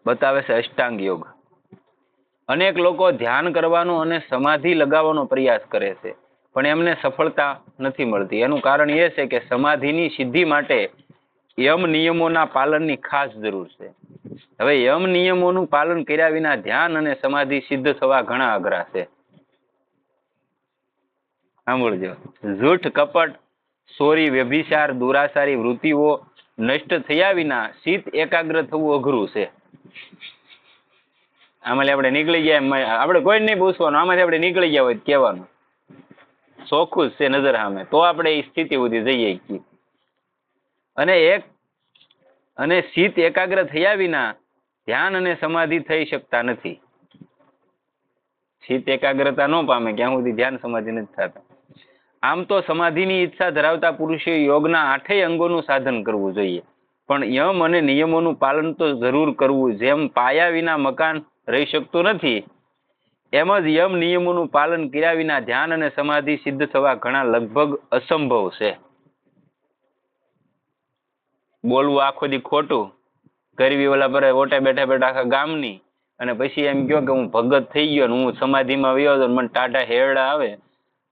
બતાવે છે અષ્ટાંગ યોગ. અનેક લોકો ધ્યાન કરવાનો અને સમાધિ લગાવવાનો પ્રયાસ કરે છે, પણ એમને સફળતા નથી મળતી. એનું કારણ એ છે કે સમાધિની સિદ્ધિ માટે યમ નિયમોના પાલનની ખાસ જરૂર છે. હવે યમ નિયમોનું પાલન કર્યા વિના ધ્યાન અને સમાધિ સિદ્ધ થવા ઘણા અઘરા છે. સાંભળજો. જૂઠ, કપટ, ચોરી, વ્યભિચાર, દુરાસારી વૃત્તિઓ નષ્ટ થયા વિના ચિત્ત એકાગ્ર થવું અઘરું છે. આમાંથી આપણે નીકળી ગયા, આપણે કોઈ નહીં પૂછવાનું, આમાંથી આપણે નીકળી ગયા હોય કહેવાનું ચોખ્ખું જ છે નજર સામે, તો આપણે એ સ્થિતિ સુધી જઈએ છીએ. અને ચિત્ત એકાગ્ર થયા વિના ધ્યાન અને સમાધિ થઈ શકતા નથી. ચિત્ત એકાગ્રતા ન પામે ક્યાં સુધી ધ્યાન સમાધિ નથી થતા. આમ તો સમાધિની ઈચ્છા ધરાવતા પુરુષે યોગના 8 અંગોનું સાધન કરવું જોઈએ, પણ યમ અને નિયમોનું પાલન તો જરૂર કરવું. જેમ પાયા વિના મકાન રહી શકતું નથી, એમ જ યમ નિયમોનું પાલન કર્યા વિના ધ્યાન અને સમાધિ સિદ્ધ થવા ઘણા લગભગ અસંભવ છે. બોલવું આખો દી ખોટું, કરવી ઓલા પર ઓટે બેઠા બેઠા આખા ગામની, અને પછી એમ કહો કે હું ભગત થઈ ગયો ને હું સમાધિમાં વયો હતો, મને ટાઢા હેરડા આવે,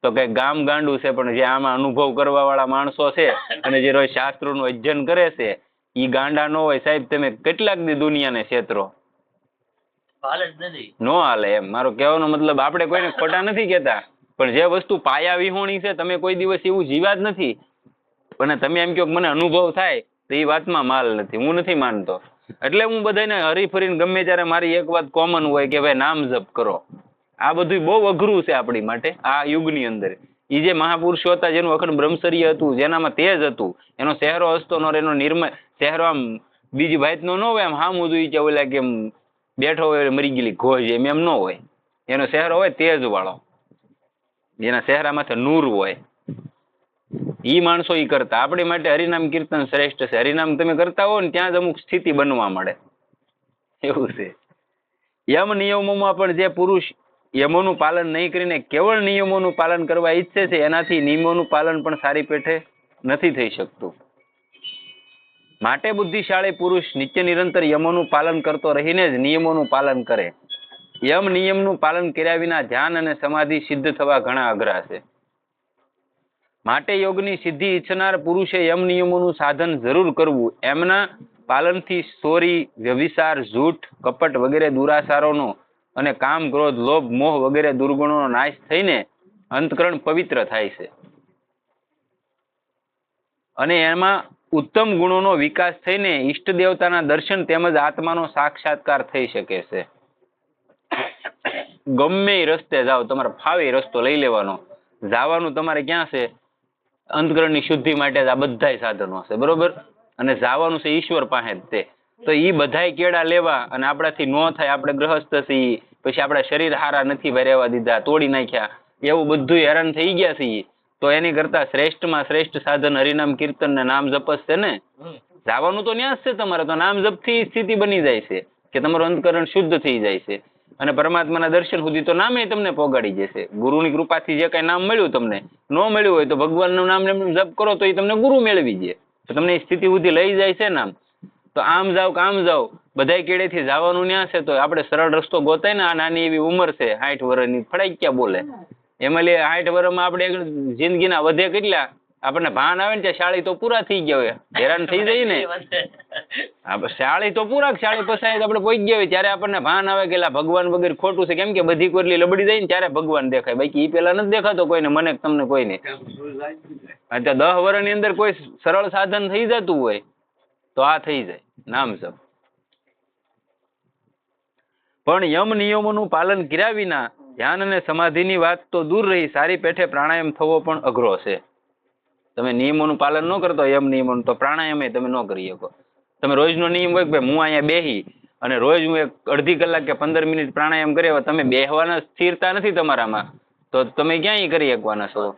તો કઈ ગામ ગાંડું છે. પણ જે આમાં અનુભવ કરવા વાળા માણસો છે અને જે રોજ શાસ્ત્રોનું અધ્યયન કરે છે એ ગાંડા ન હોય. સાહેબ તમે કેટલાક દી દુનિયાને છેતરો, નો હાલે. એમ મારો કહેવાનો મતલબ આપણે કોઈને ખોટા નથી કહેતા, પણ જે વસ્તુ પાયા વિહોણી છે તમે કોઈ દિવસ એવું જીવ્યા જ નથી, અને તમે એમ કહો કે મને અનુભવ થાય, તો એ વાતમાં માલ નથી. હું નથી માનતો. એટલે હું બધાને હરીફરીને ગમે ત્યારે મારી એક વાત કોમન હોય કે ભાઈ નામ જપ કરો. આ બધું બહુ અઘરું છે આપણી માટે આ યુગની અંદર. એ જે મહાપુરુષો હતા, જેનું અખંડ બ્રહ્મચર્ય હતું, જેનામાં તેજ હતું, એનો ચહેરો હસતો નો, એનો નિર્મય ચહેરો આમ બીજી ભાઈનો ન હોય, આમ હામ ઉદું કે ઓલા કે બેઠો હોય મરી ગયેલી ઘોજ, એમ ન હોય. એનો ચહેરો હોય તેજ વાળો, જેના ચહેરામાંથી નૂર હોય. ઈ માણસો ઈ કરતા. આપણી માટે હરિનામ કીર્તન શ્રેષ્ઠ છે. હરિનામ તમે કરતા હો ને ત્યાં જ અમુક સ્થિતિ બનવા મળે, એવું છે. યમ નિયમોમાં પણ જે પુરુષ યમોનું પાલન નહીં કરીને કેવળ નિયમોનું પાલન કરવા ઈચ્છે છે, એનાથી નિયમોનું પાલન પણ સારી પેઠે નથી થઈ શકતું. માટે બુદ્ધિશાળી પુરુષ નિત્ય નિરંતર યમોનું પાલન કરતો રહીને જ નિયમોનું પાલન કરે. યમ નિયમનું પાલન કર્યા વિના ધ્યાન અને સમાધિ સિદ્ધ થવા ઘણા અઘરા છે. માટે યોગની સિદ્ધિ ઈચ્છનાર પુરુષે યમ નિયમોનું સાધન જરૂર કરવું. એમના પાલનથી ચોરી, વ્યભિચાર, જૂઠ, કપટ વગેરે દુરાચારોનો અને કામ, ક્રોધ, લોભ, મોહ વગેરે દુર્ગુણોનો નાશ થઈને અંતકરણ પવિત્ર થાય છે, અને એમાં ઉત્તમ ગુણોનો વિકાસ થઈને ઈષ્ટ દેવતાના દર્શન તેમજ આત્માનો સાક્ષાત્કાર થઈ શકે છે. ગમે રસ્તે જાઓ, તમારે ફાવે રસ્તો લઈ લેવાનો. જવાનું તમારે ક્યાં છે? અંતકરણની શુદ્ધિ માટે આ બધા સાધનો છે, બરોબર. અને જવાનું છે ઈશ્વર પાસે જ તે. તો એ બધાય કેળા લેવા અને આપણાથી ન થાય, આપણે ગ્રહસ્થ છીએ, પછી આપણા શરીર હારા નથી રહેવા દીધા, તોડી નાખ્યા, એવું બધું હેરાન થઈ ગયા છીએ, તો એની કરતા શ્રેષ્ઠમાં શ્રેષ્ઠ સાધન હરિનામ કીર્તન ને નામ જપસ છે ને. જવાનું તો ન્યાસ છે તમારે, તો નામ જપથી સ્થિતિ બની જાય છે કે તમારું અંતકરણ શુદ્ધ થઈ જાય છે, અને પરમાત્માના દર્શન સુધી તો નામે તમને પોગાડી જશે. ગુરુની કૃપાથી જે કઈ નામ મળ્યું, તમને ન મળ્યું હોય તો ભગવાનનું નામ જપ કરો તો એ તમને ગુરુ મેળવી જાય, તો તમને એ સ્થિતિ સુધી લઈ જાય છે નામ. તો આમ જાવ કે આમ જાવ, બધા કેડેથી જવાનું ન્યા છે, તો આપણે સરળ રસ્તો ગોતાય ને. આ નાની એવી ઉંમર છે 60 વર્ષની, ફડાઈ ક્યાં બોલે. એમાં 60 વર્ષમાં આપણે જિંદગીના વધે કેટલા, આપણને ભાન આવે ને ત્યાં 40 તો પૂરા થઈ ગયા હોય, હેરાન થઈ જાય ને. 40 તો પૂરા, 40 પછી આપણે પહોંચી ગયા હોય ત્યારે આપણને ભાન આવે કે ભગવાન વગેરે ખોટું છે. કેમ કે બધી કોરલી લબડી જાય ને ત્યારે ભગવાન દેખાય, બાકી એ પેલા નથી દેખાતો કોઈને, મને તમને કોઈને. અત્યારે 10 વર્ષની અંદર કોઈ સરળ સાધન થઈ જતું હોય તો આ થઈ જાય નામ જપ. પણ યમ નિયમોનું પાલન કર્યા વિના ધ્યાન અને સમાધિની વાત તો દૂર રહી, સારી પેઠે પ્રાણાયામ થવો પણ અઘરો છે. તમે નિયમોનું પાલન ન કરતો યમ નિયમોનું, તો પ્રાણાયામ તમે ન કરી શકો. તમે રોજનો નિયમ હોય કે હું અહીંયા બેહી અને રોજ હું એક અડધી કલાક કે 15 મિનિટ પ્રાણાયામ કર્યો, તમે બેહવાના સ્થિરતા નથી તમારામાં, તો તમે ક્યાંય કરી શકવાના છો.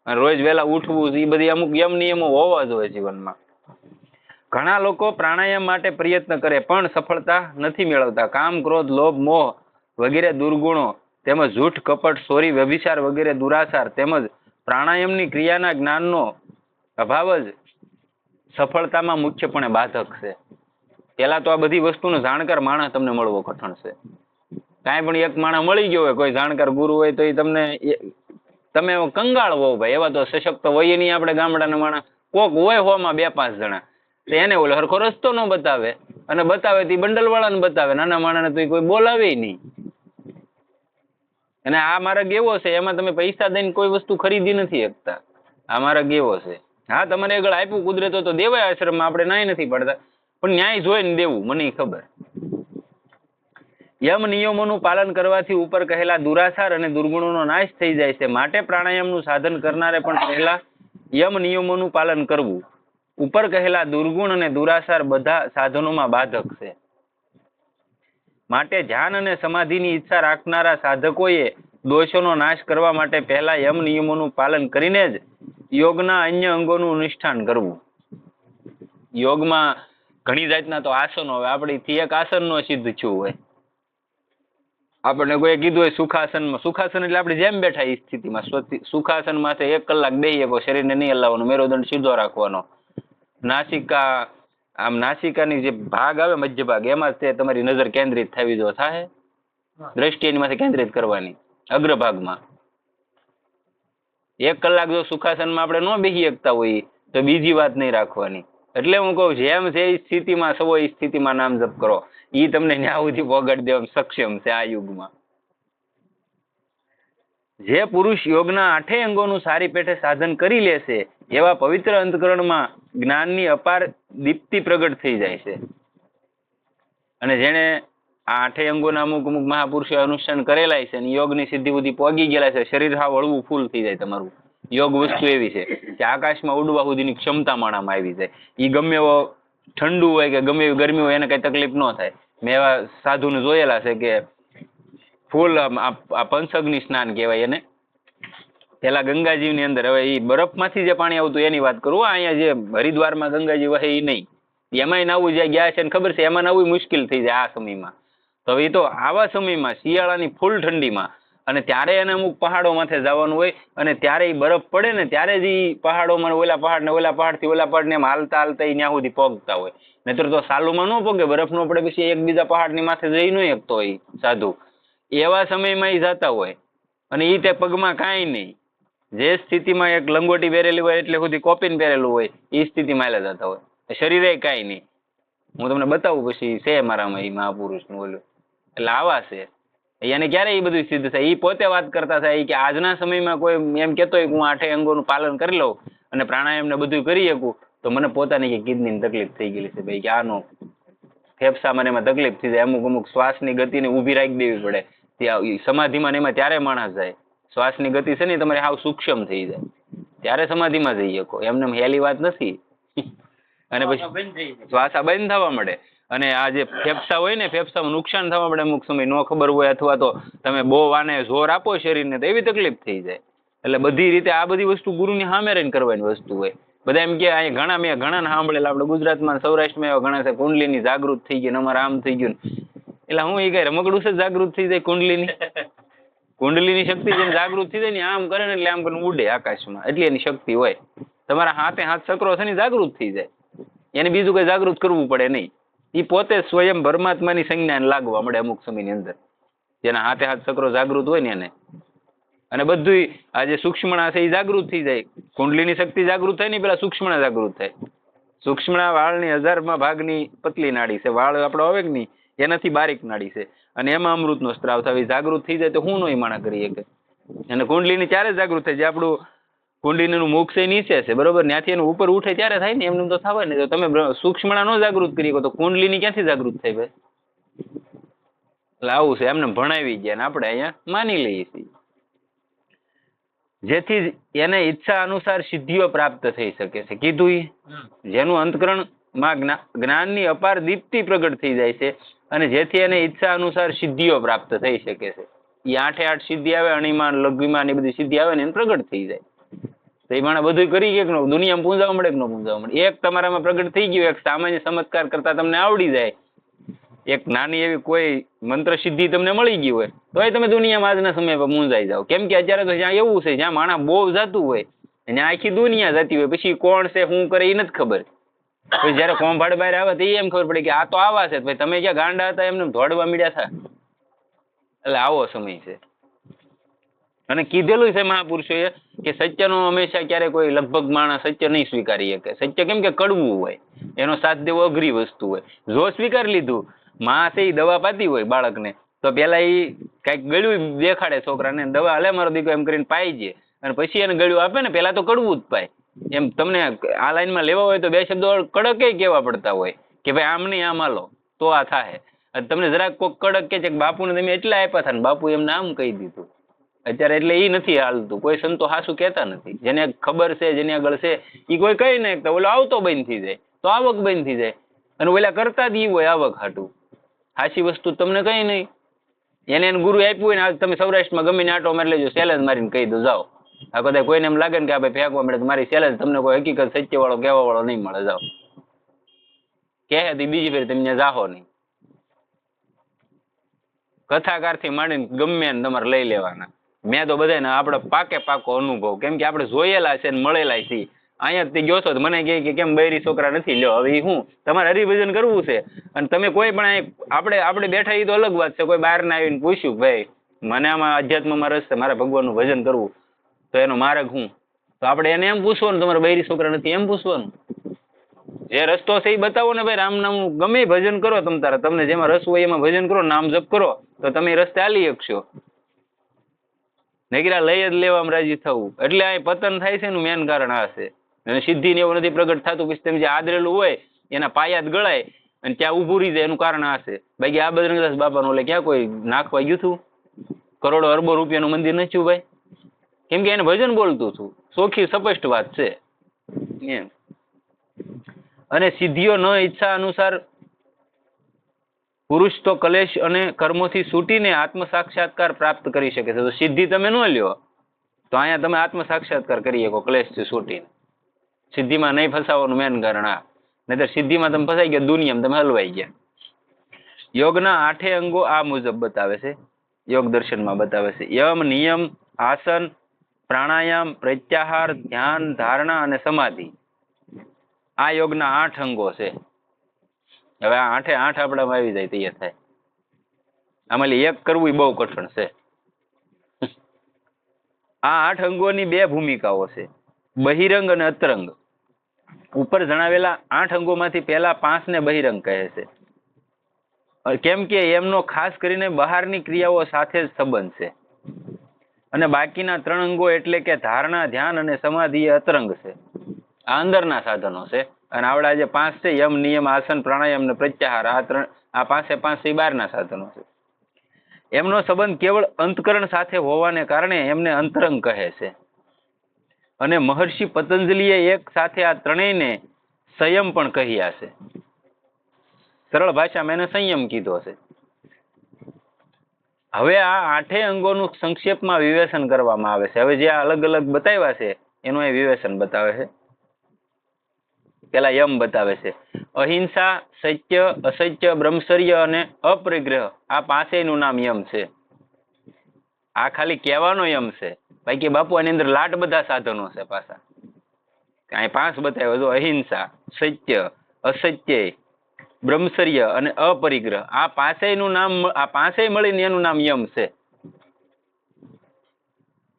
અને રોજ વહેલા ઉઠવું, એ બધી અમુક યમ નિયમો હોવા જોઈએ જીવનમાં. ઘણા લોકો પ્રાણાયામ માટે પ્રયત્ન કરે પણ સફળતા નથી મેળવતા. કામ, ક્રોધ, લોભ, મોહ વગેરે દુર્ગુણો તેમજ જૂઠ, કપટ, ચોરી, વ્યભિચાર વગેરે દુરાચાર તેમજ પ્રાણાયામની ક્રિયાના જ્ઞાનનો અભાવ જ સફળતામાં મુખ્યપણે બાધક છે. પેલા તો આ બધી વસ્તુનો જાણકાર માણસ તમને મળવો કઠણ છે. કાંઈ પણ એક માણસ મળી ગયો હોય, કોઈ જાણકાર ગુરુ હોય, તો એ તમને તમે કંગાળ હોવ ભાઈ, એવા તો સશક્ત હોય નહીં. આપણે ગામડાના માણસ કોક હોય હોમાં 2-5 જણા, તો એને ઓલો હરખો રસ્તો ન બતાવે, અને બતાવે તો બંડલ વાળાને બતાવે, નાના માણસને તો કોઈ બોલાવે નહીં. અને આ માર્ગ એવો છે, એમાં તમે પૈસા દઈને કોઈ વસ્તુ ખરીદી નથી શકતા. આ માર્ગ એવો છે. હા, તમને આગળ આપ્યું કુદરતો તો દેવાય આશ્રમમાં, આપણે નાય નથી પડતા, પણ ન્યાય જોઈને દેવું, મને ખબર. યમ નિયમોનું પાલન કરવાથી ઉપર કહેલા દુરાચાર અને દુર્ગુણોનો નાશ થઈ જાય છે. માટે પ્રાણાયામનું સાધન કરનારે પણ પહેલા યમ નિયમોનું પાલન કરવું. ઉપર કહેલા દુર્ગુણ અને દુરાચાર બધા સાધનોમાં બાધક છે. માટે ધ્યાન અને સમાધિની ઈચ્છા રાખનારા સાધકોએ દોષોનો નાશ કરવા માટે પહેલા યમ નિયમોનું પાલન કરીને જ યોગના અન્ય અંગોનું અનુષ્ઠાન કરવું. યોગમાં ઘણી જાતના તો આસનો હોય, આપણીથી એક આસનનો સિદ્ધ થયું હોય. આપણને કોઈ કીધું હોય સુખાસનમાં, સુખાસન એટલે આપણે જેમ બેઠા એ સ્થિતિમાં, સુખાસન માથે 1 કલાક બેસી શકો, શરીરને નહીં હલાવવાનું, મેરુદંડ સીધો રાખવાનો. નાસિકા, આમ નાસિકાની જે ભાગ આવે મધ્ય ભાગ, એમાં તે તમારી નજર કેન્દ્રિત થવી જો થાય, દ્રષ્ટિ એની માથે કેન્દ્રિત કરવાની અગ્રભાગમાં. 1 કલાક જો સુખાસનમાં આપણે ન બેસી શકતા હોઈએ તો બીજી વાત નહીં રાખવાની. એટલે હું કહું, જેમ છે એ સ્થિતિમાં સવો એ સ્થિતિમાં નામ જપ કરો, એ તમને ન્યા સુધી પહોંચાડી દેવા સક્ષમ છે આ યુગમાં. જે પુરુષ યોગના 8 અંગોનું સારી પેઠે સાધન કરી લેશે એવા પવિત્ર અંતકરણમાં જ્ઞાનની અપાર દીપ્તિ પ્રગટ થઈ જાય છે. અને જેને આ 8 અંગોના અમુક મહાપુરુષો અનુષ્ઠાન કરેલા છે અને યોગની સિદ્ધિ સુધી પહોંચી ગયેલા છે, શરીર હાવ હળવું ફૂલ થઈ જાય તમારું. યોગ વસ્તુ એવી છે કે આકાશમાં ઉડવા સુધીની ક્ષમતા માણામાં આવી જાય. એ ગમે એવો ઠંડુ હોય કે ગમે એવી ગરમી હોય, એને કઈ તકલીફ ન થાય. મેં એવા સાધુને જોયેલા છે કે ફૂલ આ પંચઅગ્નિ સ્નાન કહેવાય એને. પેલા ગંગાજીની અંદર, હવે એ બરફમાંથી જે પાણી આવતું એની વાત કરું, અહીંયા જે હરિદ્વારમાં ગંગાજી વહે એ નહીં, એમાંય નાવું જ્યાં ગયા છે ને ખબર છે, એમાં નાવું મુશ્કેલ થઈ જાય આ સમયમાં. તો હવે એ તો આવા સમયમાં શિયાળાની ફૂલ ઠંડીમાં, અને ત્યારે એને અમુક પહાડો માથે જવાનું હોય, અને ત્યારે એ બરફ પડે ને ત્યારે જ એ પહાડોમાં ઓલા પહાડ ને ઓલા પહાડથી ઓલા પહાડને એમ હાલતા હાલતા એ ત્યાં સુધી પગતા હોય. નહીતર તો સાલુમાં ન પગે, બરફ ન પડે પછી એકબીજા પહાડની માથે જઈ ન શકતો હોય સાધુ. એવા સમયમાં એ જતા હોય, અને એ તે પગમાં કાંઈ નહીં, જે સ્થિતિમાં એક લંગોટી પહેરેલી હોય એટલે સુધી કોપીને પહેરેલું હોય એ સ્થિતિમાં હાલ્યા જતા હોય, શરીરે કાંઈ નહીં. હું તમને બતાવું પછી છે મારામાં એ મહાપુરુષનું ઓલું. એટલે આવા છે. એને ક્યારે એ બધું સિદ્ધ થાય, એ પોતે વાત કરતા થાય કે આજના સમયમાં કોઈ એમ કહેતો હોય કે હું 8 અંગોનું પાલન કરી લઉં અને પ્રાણાયામ ને બધું કરી શકું, તો મને પોતાની કે કિડનીની તકલીફ થઈ ગયેલી છે ભાઈ, કે આનો ફેફસામાં એમાં તકલીફ થઈ જાય, અમુક શ્વાસની ગતિને ઊભી રાખી દેવી પડે. ત્યાં સમાધિમાં એમાં ત્યારે માણસ જાય, શ્વાસની ગતિ છે ને તમારે હાવ સૂક્ષ્મ થઈ જાય, ત્યારે સમાધિમાં જઈ શકો. એમને હેલી વાત નથી. અને પછી શ્વાસ બંધ થવા મળે, અને આ જે ફેફસા હોય ને, ફેફસામાં નુકસાન થવા મળે અમુક સમય, ન ખબર હોય, અથવા તો તમે બહુ આને જોર આપો શરીરને તો એવી તકલીફ થઈ જાય. એટલે બધી રીતે આ બધી વસ્તુ ગુરુની સામે રહીને કરવાની વસ્તુ હોય. બધા એમ કે અહીંયા મેં ઘણા સાંભળેલા, આપણે ગુજરાતમાં સૌરાષ્ટ્રમાં એવા ઘણા છે, કુંડલીની જાગૃત થઈ ગઈ, અમારે આમ થઈ ગયું. એટલે હું એ કઈ રમકડું છે જાગૃત થઈ જાય કુંડલીની? કુંડલીની શક્તિ જેને જાગૃત થઈ જાય ને, આમ કરે ને એટલે આમ કરીને ઉડે આકાશમાં, એટલી એની શક્તિ હોય. તમારા હાથ ચક્રો છે ને જાગૃત થઈ જાય, એને બીજું કઈ જાગૃત કરવું પડે નહીં. એ પોતે સ્વયં પરમાત્માની સંજ્ઞાને લાગવા મળે અમુક સમયની અંદર, જેના હાથ ચક્રો જાગૃત હોય ને એને. અને બધું આ જે સૂક્ષ્મણા છે એ જાગૃત થઈ જાય. કુંડલીની શક્તિ જાગૃત થાય ને પેલા સૂક્ષ્મણા જાગૃત થાય. સૂક્ષ્મણા વાળની 1000માં ભાગની પતલી નાડી છે, વાળ આપણો આવે કે નહીં એનાથી બારીક નાડી છે, અને એમાં અમૃતનો સ્ત્રાવ થાય. જાગૃત થઈ જાય તો હું નહીં માણા કરી શકે. અને કુંડલીની ત્યારે જાગૃત થાય જે આપણું કુંડલીનું મુખ છે નીચે છે, બરોબર, ત્યાંથી એનું ઉપર ઉઠે ત્યારે થાય ને, એમને તો થવાય ને. તો તમે સૂક્ષ્મણા ન જાગૃત કરી શકો તો કુંડલીની ક્યાંથી જાગૃત થાય ભાઈ? એટલે આવું છે, એમને ભણાવી ગયા ને આપણે અહીંયા માની લઈએ છીએ. જેથી એને ઈચ્છા અનુસાર સિદ્ધિઓ પ્રાપ્ત થઈ શકે છે. કીધું જેનું અંતકરણમાં જ્ઞાનની અપાર દીપ્તિ પ્રગટ થઈ જાય છે, અને જેથી એને ઈચ્છા અનુસાર સિદ્ધિઓ પ્રાપ્ત થઈ શકે છે. એ 8 સિદ્ધિ આવે, અણિમાન લઘુમાન એ બધી સિદ્ધિ આવે ને એને પ્રગટ થઈ જાય. તો એ માણસ બધું કરી કે દુનિયામાં પૂંજાવા મળે કે ન પૂંજાવા મળે. એક તમારામાં પ્રગટ થઈ ગયું, એક સામાન્ય ચમત્કાર કરતા તમને આવડી જાય, એક નાની એવી કોઈ મંત્ર સિદ્ધિ તમને મળી ગઈ હોય, તો તમે દુનિયામાં આજના સમય પર મૂંઝાઈ જાઓ. કેમ કે અત્યારે તો જ્યાં એવું છે, જ્યાં માણસ બહુ જતું હોય, ત્યાં આખી દુનિયા જતી હોય, પછી કોણ છે શું કરે એ નથી ખબર. પછી જયારે કોંભાડ બહાર આવે તો એમ ખબર પડી કે આ તો આવા છે, ભાઈ તમે ક્યાં ગાંડા હતા એમને દોડવા મળ્યા હતા. એટલે આવો સમય છે. અને કીધેલું છે મહાપુરુષોએ કે સત્યનો હંમેશા ક્યારે કોઈ લગભગ માણસ સત્ય નહીં સ્વીકારી શકે. સત્ય કેમ કે કડવું હોય, એનો સાથ દેવો અઘરી વસ્તુ હોય. જો સ્વીકારી લીધું, માં છે એ દવા પાતી હોય બાળકને, તો પેલા એ કઈક ગળ્યું દેખાડે છોકરાને, દવા હલે મારો દીકરો એમ કરીને પાઈ જાય, અને પછી એને ગળ્યું આપે ને પેલા તો કડવું જ પાય. એમ તમને આ લાઈનમાં લેવા હોય તો બે શબ્દો કડક કેવા પડતા હોય કે ભાઈ આમ નહીં આમ હાલો તો આ થાય. તમને જરાક કોઈક કડક કે છે કે બાપુને તમે એટલા આપ્યા હતા ને બાપુ એમને આમ કહી દીધું. અત્યારે એટલે એ નથી હાલતું. કોઈ સંતો હાસું કહેતા નથી. જેને ખબર છે, જેની આગળ છે, એ કોઈ કહી નહીં ઓલો આવતો બંધ થઈ જાય તો આવક બંધ થઈ જાય, અને ઓલા કરતા જ ઈ હોય આવક હાટું. હાચી વસ્તુ તમને કઈ નહીં. એને ગુરુ આપ્યું હોય ને આજ તમે સૌરાષ્ટ્રમાં ગમીને આટો મારી લેજો, ચેલેન્જ મારીને કહી દો જાઓ. આ કદાચ કોઈને એમ લાગે ને કે આ ભાઈ ફેંકવા મળે તો મારી ચેલેન્જ, તમને કોઈ હકીકત સત્ય વાળો કહેવા વાળો નહીં મળે, જાઓ કહે બીજી ફેર તમે જાહો નહીં. કથાકાર થી માંડીને ગમે ને તમારે લઈ લેવાના. મેં તો બધાને આપણે પાકે પાકો અનુભવ, કેમ કે આપણે જોયેલા છે ને મળેલા છીએ. અહીંયા તે ગયો છો તો મને કહે કે કેમ બૈરી છોકરા નથી, લ્યો હવે હું તમારે હરિભજન કરવું છે અને તમે કોઈ પણ આપણે બેઠા એ તો અલગ વાત છે. કોઈ બહાર ના આવીને પૂછ્યું ભાઈ મને આમાં અધ્યાત્મમાં રસ છે, મારે ભગવાનનું ભજન કરવું, તો એનો માર્ગ હું, તો આપણે એને એમ પૂછવાનું તમારે બૈરી છોકરા નથી એમ પૂછવાનું. જે રસ્તો છે એ બતાવો ને ભાઈ, રામ નામ ગમે ભજન કરો તમ તારે, તમને જેમાં રસ હોય એમાં ભજન કરો, નામ જપ કરો તો તમે રસ્તે હાલી શકશો. નકરા લઈ જ લેવામાં રાજી થવું એટલે આ પતન થાય છે એનું મેન કારણ આ છે. અને સિદ્ધિ ને એવું નથી પ્રગટ થતું, પછી તમે જે આદરેલું હોય એના પાયા જ ગળાય અને ત્યાં ઉભું રહી જાય, એનું કારણ આ છે. બાકી આ બજરંગદાસ બાપાનું એટલે ક્યાં કોઈ નાખવા ગયું હતું, કરોડો અરબો રૂપિયાનું મંદિર નથી ભાઈ, કેમ કે એને ભજન બોલતું હતું. ચોખ્ખી સ્પષ્ટ વાત છે એમ. અને સિદ્ધિઓ ન ઈચ્છા અનુસાર પુરુષ તો કલેશ અને કર્મોથી છૂટીને આત્મ સાક્ષાત્કાર પ્રાપ્ત કરી શકે છે. તો સિદ્ધિ તમે ન લ્યો તો અહીંયા તમે આત્મ સાક્ષાત્કાર કરી શકો કલેશથી છૂટીને. સિદ્ધિમાં નહીં ફસાવાનું મેન કારણ આ, નહીતર સિદ્ધિમાં તમે ફસાઈ ગયા, દુનિયામાં તમે હલવાઈ ગયા. યોગના 8 અંગો આ મુજબ બતાવે છે, યોગ દર્શનમાં બતાવે છે. યમ, નિયમ, આસન, પ્રાણાયામ, પ્રત્યાહાર, ધ્યાન, ધારણા અને સમાધિ, આ યોગના 8 અંગો છે. હવે આ 8 આપણામાં આવી જાય તૈયાર થાય. આમાં એક કરવું એ બહુ કઠણ છે. આ 8 અંગોની 2 ભૂમિકાઓ છે, બહિરંગ અને અતરંગ. ઉપર જણાવેલા 8 અંગોમાંથી પહેલા 5 ને બહિરંગ કહે છે, કેમ કે એમનો ખાસ કરીને બહારની ક્રિયાઓ સાથે જ સંબંધ છે. અને બાકીના 3 અંગો એટલે કે ધારણા, ધ્યાન અને સમાધિ એ અતરંગ છે, આ અંદરના સાધનો છે. અને આવડા જે 5 છે, યમ, નિયમ, આસન, પ્રાણાયામ ને પ્રત્યાહાર, આ 5 એ બહારના સાધનો છે. એમનો સંબંધ કેવળ અંતકરણ સાથે હોવાને કારણે એમને અંતરંગ કહે છે. અને મહર્ષિ પતંજલિએ એક સાથે આ ત્રણેયને સંયમ પણ કહ્યા છે. સરળ ભાષામાં એને સંયમ કીધો છે. હવે આ 8 અંગોનું સંક્ષેપમાં વિવેચન કરવામાં આવે છે. હવે જે અલગ અલગ બતાવ્યા છે એનું એ વિવેચન બતાવે છે. પેલા યમ બતાવે છે, અહિંસા, સત્ય, અસત્ય, બ્રહ્મચર્ય અને અપરિગ્રહ, આ 5નું નામ યમ છે. આ ખાલી કહેવાનો યમ છે, બાકી બાપુ આની અંદર લાટ બધા સાધનો છે પાછા. અહીં 5 બતાવ્યો, જો અહિંસા, સત્ય, અસત્ય, બ્રહ્મચર્ય અને અપરિગ્રહ, આ 5નું નામ, આ 5 મળીને એનું નામ યમ છે.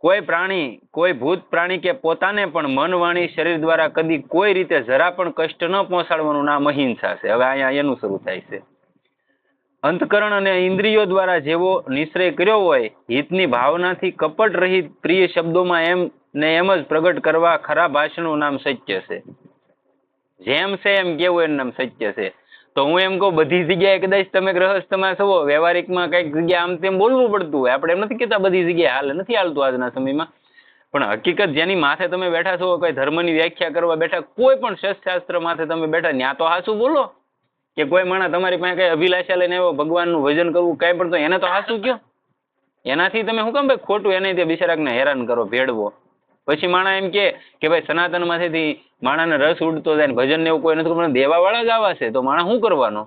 કોઈ પ્રાણી, કોઈ ભૂત પ્રાણી કે પોતાને પણ મન, વાણી, શરીર દ્વારા કદી કોઈ રીતે જરા પણ કષ્ટ ન પહોંચાડવાનું નામ અહિંસા છે. હવે અહીંયા એનું શરૂ થાય છે. અંતકરણ અને ઇન્દ્રિયો દ્વારા જેવો નિશ્ચય કર્યો હોય, હિતની ભાવનાથી કપટ રહિત પ્રિય શબ્દોમાં એમ ને એમ જ પ્રગટ કરવા ખરા ભાષણનું નામ સત્ય છે. જેમ છે એમ કેવું એનું નામ સત્ય છે. તો હું એમ કહું, બધી જગ્યાએ કદાચ તમે ગ્રહસ્થમાં છો, વ્યવહારિકમાં કઈક જગ્યાએ આમ તેમ બોલવું પડતું હોય. આપણે એમ નથી કહેતા બધી જગ્યાએ હાલે, નથી હાલતું આજના સમયમાં. પણ હકીકત જેની માથે તમે બેઠા છો, કોઈ ધર્મની વ્યાખ્યા કરવા બેઠા, કોઈ પણ શાસ્ત્ર માથે તમે બેઠા, ત્યાં તો હાસું બોલો. કે કોઈ માણસ તમારી પાસે કઈ અભિલાષા લઈને આવ્યો ભગવાનનું ભજન કરવું કઈ પણ, તો એને તો હાસું કયો. એનાથી તમે શું કામ ભાઈ ખોટું એને તે બિચારાકને હેરાન કરો, ભેળવો. પછી માણા એમ કે ભાઈ સનાતન માંથી માણાને રસ ઉડતો જાય, ભજન ને એવું કોઈ નથી, પણ દેવા વાળા જ આવા છે, તો માણા શું કરવાનો?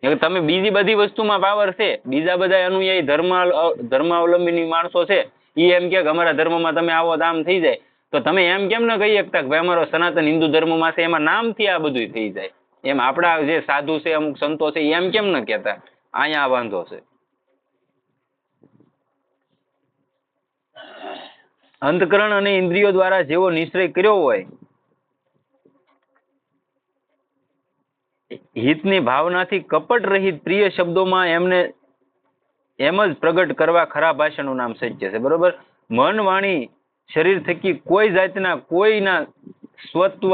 તમે બીજી બધી વસ્તુમાં પાવર છે, બીજા બધા અનુયાયી ધર્માવલંબીની માણસો છે, એ એમ કે અમારા ધર્મમાં તમે આવો તો આમ થઈ જાય. તો તમે એમ કેમ ન કહી શકતા કે ભાઈ અમારો સનાતન હિન્દુ ધર્મમાં છે, એમાં નામથી આ બધું થઈ જાય? એમ આપણા જે સાધુ છે, અમુક સંતો છે, એમ કેમ ન કહેતા? અહીંયા વાંધો છે. અંતકરણ અને ઇન્દ્રિયો દ્વારા જેવો નિશ્ચય કર્યો હોય, હિતની ભાવનાથી કપટ રહિત પ્રિય શબ્દોમાં એમને એમ જ પ્રગટ કરવા ખરા ભાષાનું નામ સત્ય છે. બરોબર? મન, વાણી, શરીર થકી કોઈ જાતના કોઈના સ્વત્વ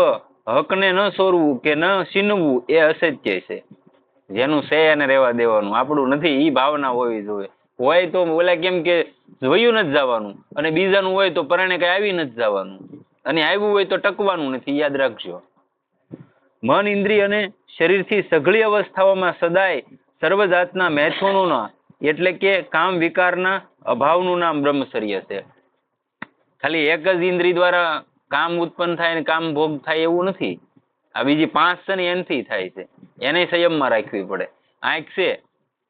હકને ન સોરવું કે ન છીનવું એ અસત્ય છે. જેનું છે એને રહેવા દેવાનું, આપણું નથી, એ ભાવના હોવી જોઈએ. હોય તો ઓલા કેમ કે જોયું નથી જવાનું, અને બીજાનું હોય તો પરણે કઈ આવી નથી જવાનું, અને આવ્યું હોય તો ટકવાનું નથી. યાદ રાખજો. મન, ઇન્દ્રિય અને શરીરથી સઘળી અવસ્થાઓમાં સદાય સર્વજાતના મૈથુનોનો એટલે કે કામ વિકારના અભાવનું નામ બ્રહ્મચર્ય છે. ખાલી એક જ ઇન્દ્રિય દ્વારા કામ ઉત્પન્ન થાય ને કામ ભોગ થાય એવું નથી. આ બીજી 5 છે ને એનથી થાય છે, એને સંયમમાં રાખવી પડે. આંખ છે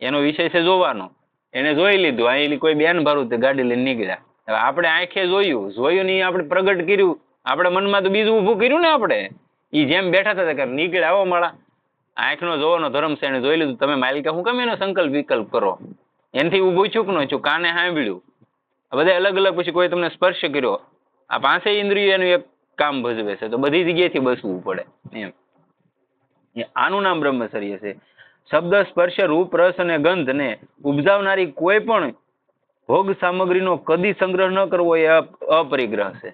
એનો વિષય છે જોવાનો, એને જોઈ લીધું, અહીં કોઈ બેન ભારું તે ગાડી લઈને નીકળ્યા. હવે આપણે આંખે જોયું ને આપણે પ્રગટ કર્યું, આપણા મનમાં તો બીજું ઊભું કર્યું ને. આપણે એ જેમ બેઠા હતા કે નીકળ્યા, આવો માળા, આંખનો જોવાનો ધર્મ છે, એને જોઈ લીધું. તમે માલિકા હું કેમ એનો સંકલ્પ વિકલ્પ કરો? એનથી ઊભું છું કે ન છું? કાને સાંભળ્યું, બધા અલગ અલગ. પછી કોઈ તમને સ્પર્શ કર્યો, આ 5 ઇન્દ્રિયો એનું એક કામ ભજવે છે, તો બધી જગ્યાએથી બસવું પડે એમ. આનું નામ બ્રહ્મચર્ય છે. શબ્દ, સ્પર્શ, રૂપ, રસ અને ગંધ ને ઉપજાવનારી કોઈ પણ ભોગ સામગ્રીનો કદી સંગ્રહ ન કરવો એ અપરિગ્રહ છે.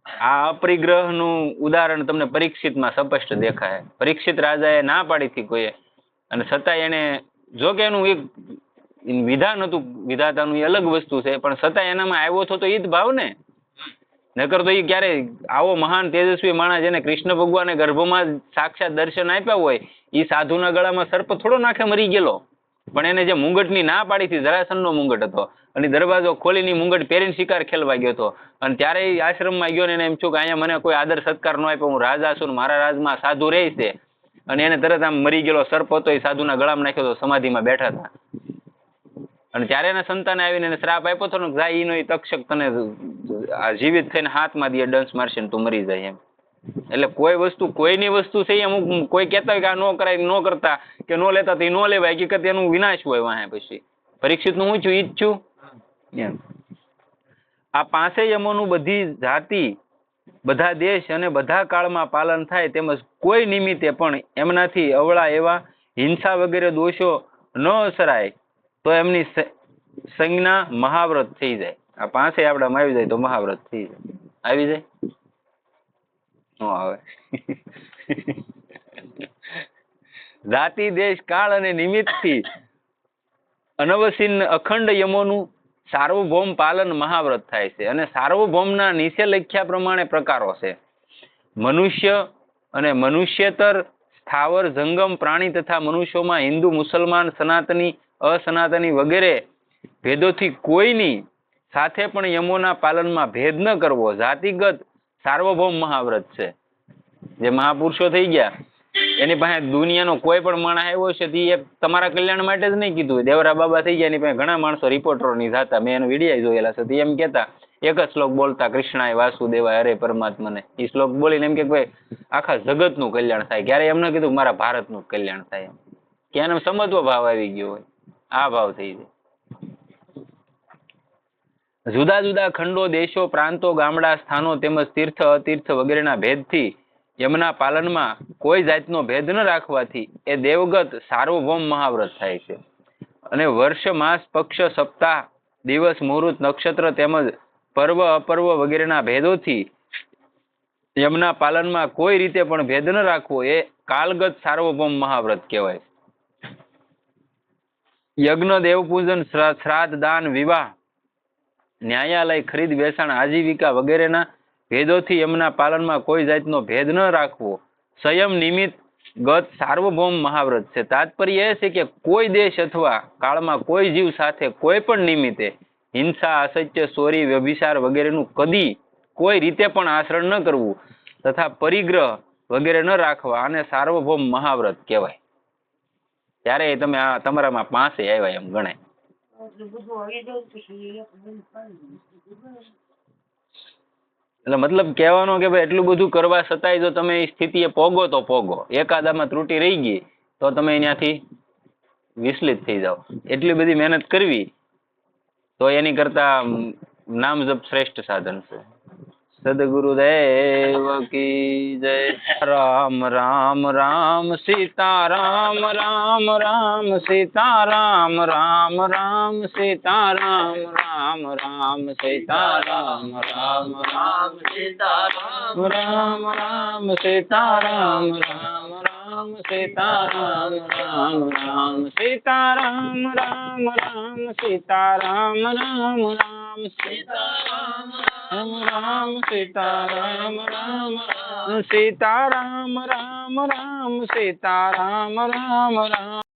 આ અપરિગ્રહનું ઉદાહરણ તમને પરીક્ષિતમાં સ્પષ્ટ દેખાય. પરીક્ષિત રાજાએ ના પાડી હતી કોઈએ, અને છતાં એને, જો કે એનું એક વિધાન હતું, વિધાતાનું એ અલગ વસ્તુ છે, પણ છતાં એનામાં આવ્યો હતો તો એ જ ભાવ ને. નકર તો એ ક્યારે આવો મહાન તેજસ્વી માણસ જેને કૃષ્ણ ભગવાને ગર્ભમાં સાક્ષાત દર્શન આપ્યા હોય, એ સાધુના ગળામાં સર્પ થોડો નાખે મરી ગયેલો. પણ એને જે મુંગટની ના પાડી હતી, જરાસનનો મુંગટ હતો, અને દરવાજો ખોલીને મુંગટ પહેરીને શિકાર ખેલવા ગયો હતો. અને ત્યારે એ આશ્રમમાં ગયો ને એને એમ થયું કે અહીંયા મને કોઈ આદર સત્કાર ન આપ્યો, હું રાજા છું, મારા રાજમાં સાધુ રહે છે. અને એને તરત આમ મરી ગયેલો સર્પ હતો એ સાધુના ગળામાં નાખ્યો હતો, સમાધિમાં બેઠા હતા. અને ત્યારે એના સંતાને આવીને એને શ્રાપ આપ્યો હતો ને, જાય ઈનો એ તક્ષક તને જીવિત થઈને હાથમાં દે ડંસ મારશે ને તું મરી જાય એમ. એટલે કોઈ વસ્તુ, કોઈની વસ્તુ છે અમુક કોઈ કહેતા હોય કે આ ન કરાય, ન કરતા કે ન લેતા, તો એ ન લેવાય. હકીકત એનું વિનાશ હોય વાહે. પછી પરીક્ષિતનું હું છું, ઈ જ છું એમ. આ 5 યમોનું બધી જાતિ, બધા દેશ અને બધા કાળમાં પાલન થાય, તેમજ કોઈ નિમિત્તે પણ એમનાથી અવળા એવા હિંસા વગેરે દોષો ન અસરાય તો એમની સંજ્ઞા મહાવ્રત થઈ જાય. આ 5 આપણામાં આવી જાય તો મહાવ્રત થઈ જાય. આવી જાય ન આવે. જાતિ, દેશ, કાળ અને નિમિત્તથી અનવસીન અખંડ યમોનું સાર્વભૌમ પાલન મહાવ્રત થાય છે. અને સાર્વભૌમના નીચે લખ્યા પ્રમાણે પ્રકારો છે. મનુષ્ય અને મનુષ્યેતર, સ્થાવર, જંગમ પ્રાણી તથા મનુષ્યોમાં હિન્દુ, મુસલમાન, સનાતની, અસનાતની વગેરે ભેદોથી કોઈની સાથે પણ યમોના પાલનમાં ભેદ ન કરવો જાતિગત સાર્વભૌમ મહાવ્રત છે. જે મહાપુરુષો થઈ ગયા એની પાસે દુનિયાનો કોઈ પણ માણસ આવ્યો છે, તે એક તમારા કલ્યાણ માટે જ નહીં કીધું. દેવરા બાબા થઈ ગયા, એની પાસે ઘણા માણસો રિપોર્ટરો ની જાતા, મેં એનો વિડીયો જોયેલા છે. એમ કેતા, એક જ શ્લોક બોલતા, કૃષ્ણાય વાસુદેવાય હરે પરમાત્માને. એ શ્લોક બોલીને એમ કે ભાઈ આખા જગતનું કલ્યાણ થાય. ક્યારે એમ ન કીધું મારા ભારતનું કલ્યાણ થાય, કે એને સમજવો ભાવ આવી ગયો હોય. આ ભાવ થઈ જાય. જુદા જુદા ખંડો, દેશો, પ્રાંતો, ગામડા, સ્થાનો તેમજ તીર્થ, અતીર્થ વગેરેના ભેદથી યમના પાલનમાં કોઈ જાતનો ભેદ ન રાખવાથી એ દેવગત સાર્વભૌમ મહાવ્રત થાય છે. અને વર્ષ, માસ, પક્ષ, સપ્તાહ, દિવસ, મુહૂર્ત, નક્ષત્ર તેમજ પર્વ, અપર્વ વગેરેના ભેદોથી યમના પાલનમાં કોઈ રીતે પણ ભેદ ન રાખવો એ કાલગત સાર્વભૌમ મહાવ્રત કહેવાય. યજ્ઞ, દેવપૂજન, શ્રાદ્ધ, દાન, વિવાહ, ન્યાયાલય, ખરીદ વેચાણ, આજીવિકા વગેરેના ભેદોથી યમના પાલનમાં કોઈ જાતનો ભેદ ન રાખવો સંયમ નિમિત્ત ગત સાર્વભૌમ મહાવ્રત છે. તાત્પર્ય એ છે કે કોઈ દેશ અથવા કાળમાં કોઈ જીવ સાથે કોઈ પણ નિમિત્તે હિંસા, અસત્ય, ચોરી, વ્યભિચાર વગેરેનું કદી કોઈ રીતે પણ આચરણ ન કરવું તથા પરિગ્રહ વગેરે ન રાખવા, આને સાર્વભૌમ મહાવ્રત કહેવાય. ત્યારે તમે તમારામાં 5 આવ્યા એમ ગણાય. એટલે મતલબ કહેવાનો કે ભાઈ એટલું બધું કરવા છતાંય જો તમે એ સ્થિતિએ પોગો તો પોગો, એકાદામાં ત્રુટિ રહી ગઈ તો તમે ત્યાંથી વિચલિત થઈ જાઓ. એટલી બધી મહેનત કરવી તો એની કરતા નામ જપ શ્રેષ્ઠ સાધન છે. સદગુરુદેવ કી જય. રામ રામ રામ સીતારામ રામ રામ સીતારામ રામ રામ સીતારામ રામ રામ સીતારામ રામ રામ સીતારામ રામ રામ સીતારામ રામ રામ સીતારામ રામ રામ સીતારામ રામ રામ સીતારામ રામ રામ સીતારામ રામ રામ સીતારામ રામ રામ સીતારામ રામ રામ સીતારામ રામ રામ.